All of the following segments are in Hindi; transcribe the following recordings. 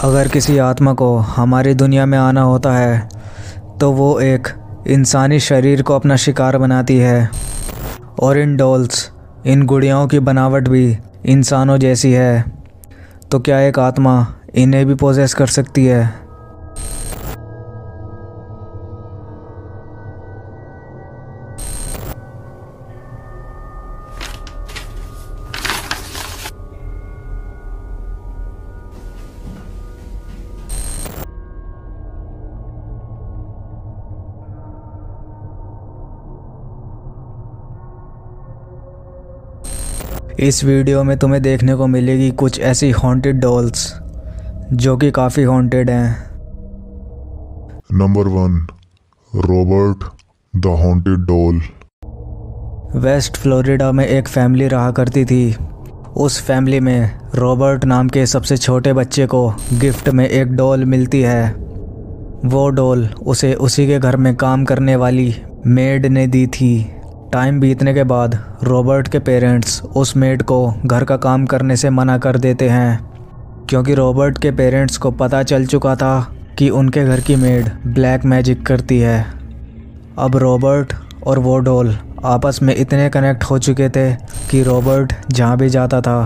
अगर किसी आत्मा को हमारी दुनिया में आना होता है तो वो एक इंसानी शरीर को अपना शिकार बनाती है। और इन डॉल्स, इन गुड़ियाओं की बनावट भी इंसानों जैसी है। तो क्या एक आत्मा इन्हें भी पोजेस कर सकती है? इस वीडियो में तुम्हें देखने को मिलेगी कुछ ऐसी हॉन्टेड डॉल्स जो कि काफ़ी हॉन्टेड हैं। Number 1, Robert the haunted doll. West Florida में एक फैमिली रहा करती थी। उस फैमिली में रॉबर्ट नाम के सबसे छोटे बच्चे को गिफ्ट में एक डॉल मिलती है। वो डॉल उसे उसी के घर में काम करने वाली मेड ने दी थी। टाइम बीतने के बाद रॉबर्ट के पेरेंट्स उस मेड को घर का काम करने से मना कर देते हैं, क्योंकि रॉबर्ट के पेरेंट्स को पता चल चुका था कि उनके घर की मेड ब्लैक मैजिक करती है। अब रॉबर्ट और वो डॉल आपस में इतने कनेक्ट हो चुके थे कि रॉबर्ट जहाँ भी जाता था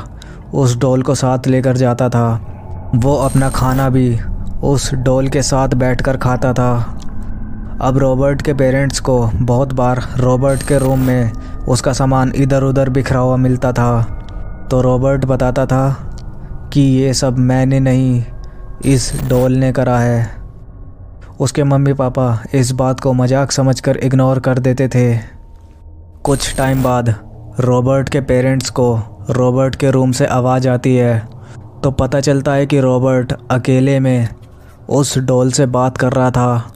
उस डॉल को साथ लेकर जाता था। वो अपना खाना भी उस डॉल के साथ बैठकर खाता था। अब रॉबर्ट के पेरेंट्स को बहुत बार रॉबर्ट के रूम में उसका सामान इधर उधर बिखरा हुआ मिलता था, तो रॉबर्ट बताता था कि ये सब मैंने नहीं, इस डॉल ने करा है। उसके मम्मी पापा इस बात को मजाक समझकर इग्नोर कर देते थे। कुछ टाइम बाद रॉबर्ट के पेरेंट्स को रॉबर्ट के रूम से आवाज़ आती है, तो पता चलता है कि रॉबर्ट अकेले में उस डॉल से बात कर रहा था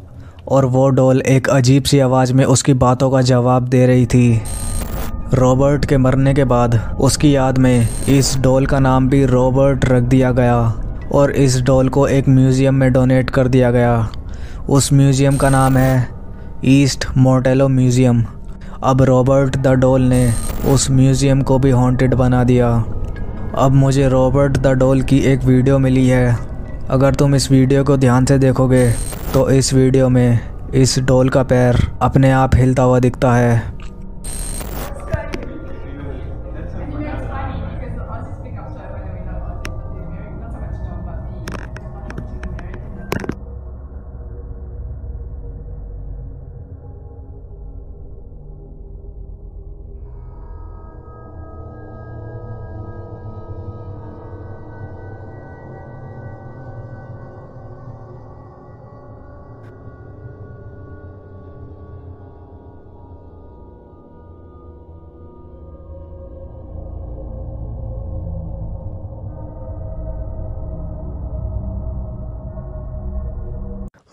और वो डॉल एक अजीब सी आवाज़ में उसकी बातों का जवाब दे रही थी। रॉबर्ट के मरने के बाद उसकी याद में इस डॉल का नाम भी रॉबर्ट रख दिया गया और इस डॉल को एक म्यूज़ियम में डोनेट कर दिया गया। उस म्यूज़ियम का नाम है ईस्ट मोर्टेलो म्यूज़ियम। अब रॉबर्ट द डॉल ने उस म्यूज़ियम को भी हॉन्टेड बना दिया। अब मुझे रॉबर्ट द डॉल की एक वीडियो मिली है। अगर तुम इस वीडियो को ध्यान से देखोगे तो इस वीडियो में इस डॉल का पैर अपने आप हिलता हुआ दिखता है।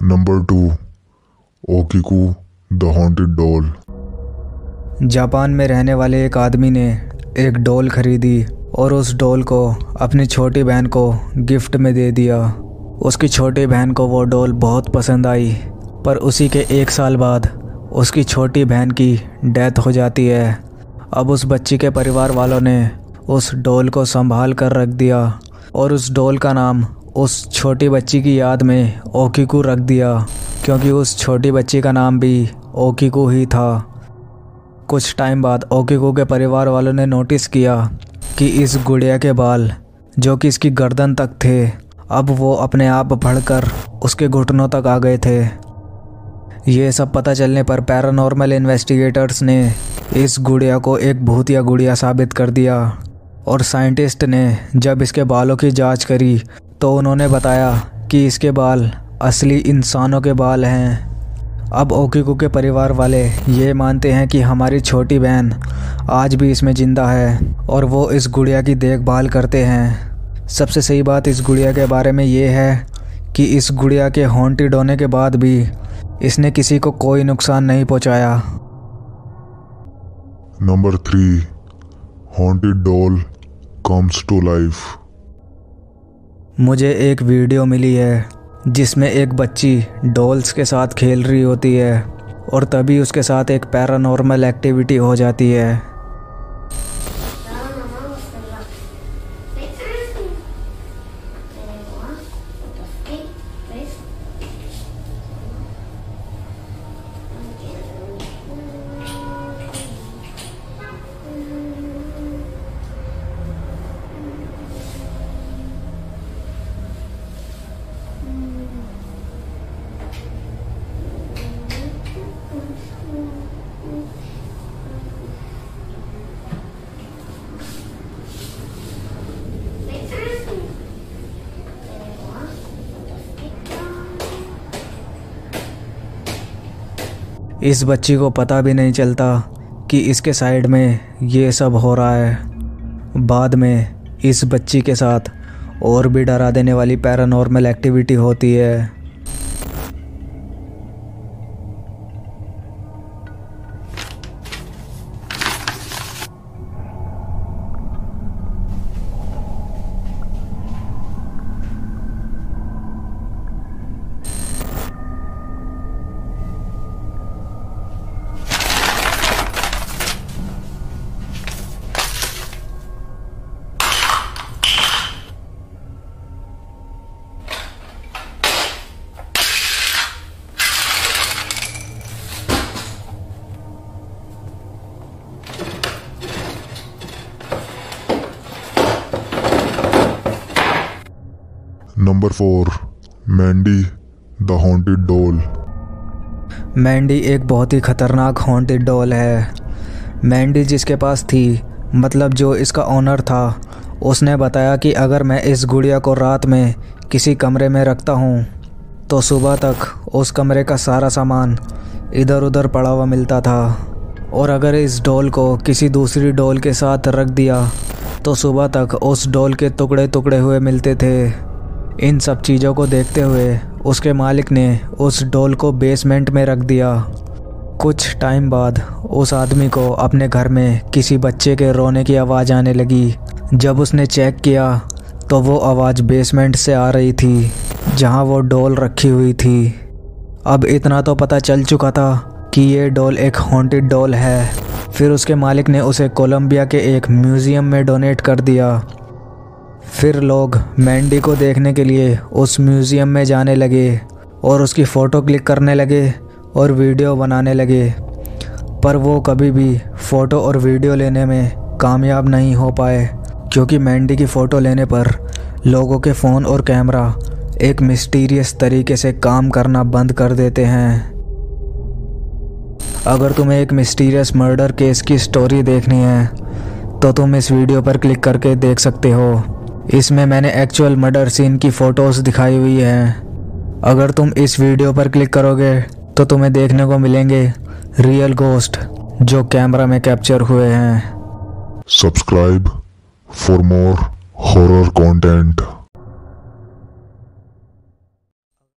नंबर 2, Okiku the haunted doll. Japan में रहने वाले एक आदमी ने एक डॉल खरीदी और उस डॉल को अपनी छोटी बहन को गिफ्ट में दे दिया। उसकी छोटी बहन को वो डॉल बहुत पसंद आई, पर उसी के 1 साल बाद उसकी छोटी बहन की डेथ हो जाती है। अब उस बच्ची के परिवार वालों ने उस डॉल को संभाल कर रख दिया और उस डॉल का नाम उस छोटी बच्ची की याद में ओकिकू रख दिया, क्योंकि उस छोटी बच्ची का नाम भी ओकिकू ही था। कुछ टाइम बाद ओकिकू के परिवार वालों ने नोटिस किया कि इस गुड़िया के बाल, जो कि इसकी गर्दन तक थे, अब वो अपने आप बढ़कर उसके घुटनों तक आ गए थे। ये सब पता चलने पर पैरानॉर्मल इन्वेस्टिगेटर्स ने इस गुड़िया को एक भूतिया गुड़िया साबित कर दिया और साइंटिस्ट ने जब इसके बालों की जांच करी तो उन्होंने बताया कि इसके बाल असली इंसानों के बाल हैं। अब ओकिकू के परिवार वाले ये मानते हैं कि हमारी छोटी बहन आज भी इसमें ज़िंदा है और वो इस गुड़िया की देखभाल करते हैं। सबसे सही बात इस गुड़िया के बारे में ये है कि इस गुड़िया के हॉन्टेड होने के बाद भी इसने किसी को कोई नुकसान नहीं पहुंचाया। Number 3, haunted doll comes to life. मुझे एक वीडियो मिली है जिसमें एक बच्ची डॉल्स के साथ खेल रही होती है और तभी उसके साथ एक पैरानॉर्मल एक्टिविटी हो जाती है। इस बच्ची को पता भी नहीं चलता कि इसके साइड में ये सब हो रहा है। बाद में इस बच्ची के साथ और भी डरा देने वाली पैरानॉर्मल एक्टिविटी होती है। Number 4, Mandy the haunted doll. Mandy एक बहुत ही ख़तरनाक हॉन्टेड डॉल है। मैंडी जिसके पास थी, मतलब जो इसका ओनर था, उसने बताया कि अगर मैं इस गुड़िया को रात में किसी कमरे में रखता हूँ तो सुबह तक उस कमरे का सारा सामान इधर उधर पड़ा हुआ मिलता था, और अगर इस डॉल को किसी दूसरी डॉल के साथ रख दिया तो सुबह तक उस डॉल के टुकड़े टुकड़े हुए मिलते थे। इन सब चीज़ों को देखते हुए उसके मालिक ने उस डॉल को बेसमेंट में रख दिया। कुछ टाइम बाद उस आदमी को अपने घर में किसी बच्चे के रोने की आवाज़ आने लगी। जब उसने चेक किया तो वो आवाज़ बेसमेंट से आ रही थी जहां वो डॉल रखी हुई थी। अब इतना तो पता चल चुका था कि ये डॉल एक हॉन्टेड डॉल है। फिर उसके मालिक ने उसे कोलंबिया के एक म्यूज़ियम में डोनेट कर दिया। फिर लोग मैंडी को देखने के लिए उस म्यूज़ियम में जाने लगे और उसकी फ़ोटो क्लिक करने लगे और वीडियो बनाने लगे, पर वो कभी भी फ़ोटो और वीडियो लेने में कामयाब नहीं हो पाए, क्योंकि मैंडी की फ़ोटो लेने पर लोगों के फ़ोन और कैमरा एक मिस्टीरियस तरीके से काम करना बंद कर देते हैं। अगर तुम्हें एक मिस्टीरियस मर्डर केस की स्टोरी देखनी है तो तुम इस वीडियो पर क्लिक करके देख सकते हो। इसमें मैंने एक्चुअल मर्डर सीन की फ़ोटोज़ दिखाई हुई हैं। अगर तुम इस वीडियो पर क्लिक करोगे तो तुम्हें देखने को मिलेंगे रियल गोस्ट जो कैमरा में कैप्चर हुए हैं। Subscribe for more horror content.